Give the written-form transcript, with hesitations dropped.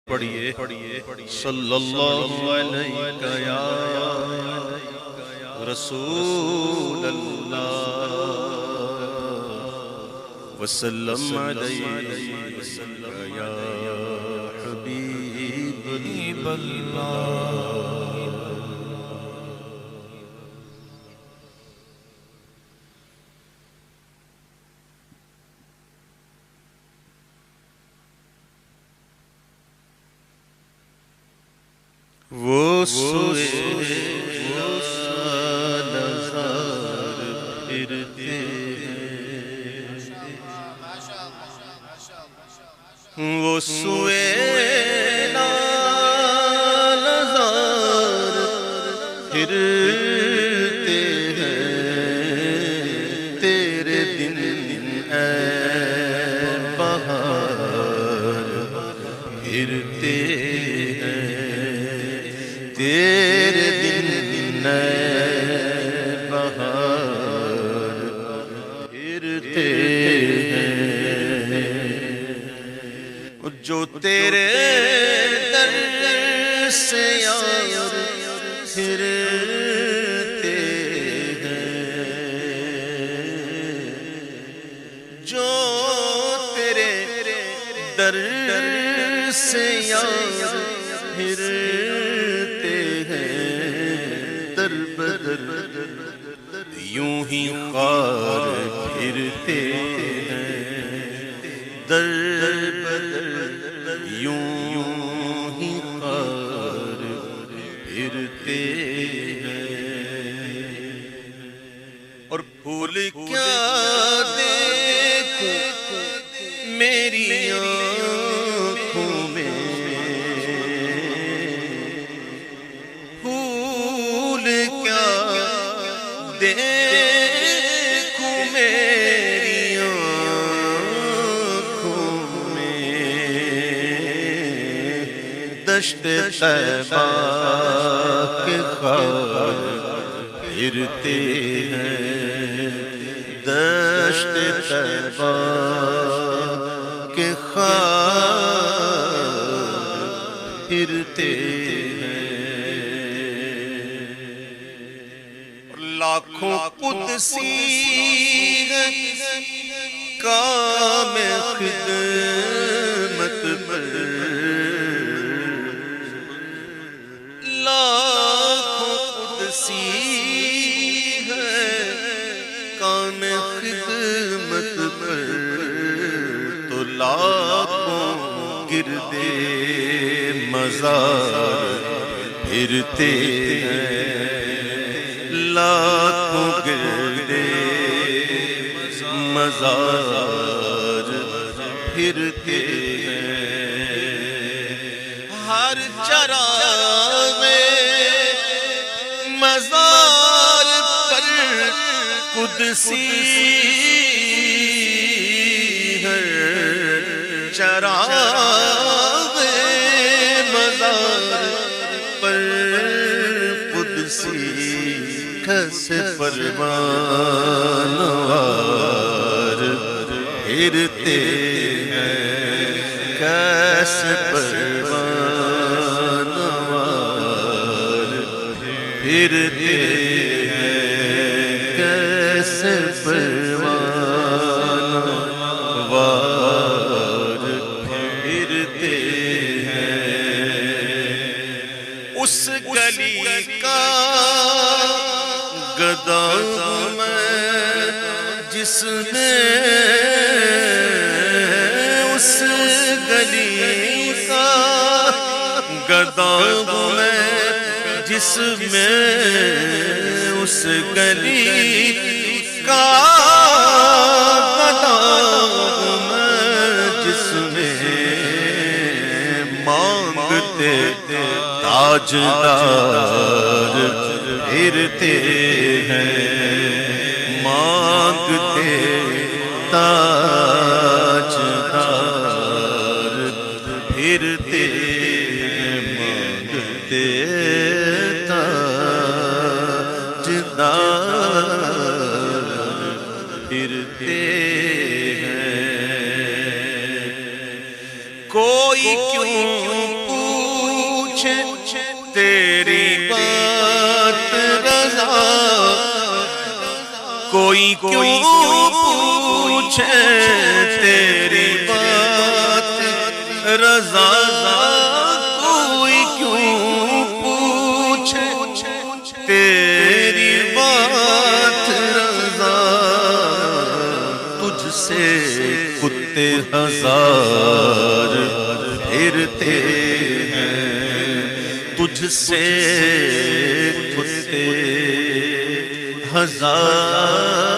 پڑھیے صلی اللہ علیہ یا رسول اللہ وسلم علیہ یا حبیب اللہ وہ سوئے نظر پھرتے وہ سوئے نظر پھرتے ہیں تیرے دن اے بہار پھرتے تیرے دن نئے بہار پھرتے ہیں جو تیرے در سے یار پھرتے ہیں جو تیرے در سے یار پھرتے در بدر یوں ہی خار پھرتے ہیں در بدر یوں ہی خار پھرتے ہیں اور پھول کیا دیکھوں میری آنکھوں میں دیکھوں میری آنکھوں میں دشت طیبہ کے خار پھرتے ہیں دشت طیبہ کے خار پھرتے لاکھوں قدسی کام خدمت پر لاکھوں قدسی ہے کام خدمت پر تو لاکھوں گردے مزار پھرتے ہیں لاکھوں گردے مزار پھرتے ہیں ہر چراغ مزار پر قدسی ہے چراغ مزار پر قدسی کیسے پروانوار پھرتے ہیں کیسے پروانوار پھرتے ہیں کیسے پروانوار پھرتے ہیں اس گلی کا گدا میں جس نے اس گلی کا گدا میں جس میں اس گلی کا گدا میں جس میں مانگتے تاجدار پھرتے ہیں مانگتے تاجدار پھرتے ہیں مانگتے تاجدار پھرتے ہیں کوئی کیوں پوچھے تیری بات رضا، کوئی کیوں پوچھے تیری بات رضا، کوئی کیوں پوچھے تیری بات رضا، تجھ سے کتے ہزار پھرتے ہیں، تجھ سے کتے ہزار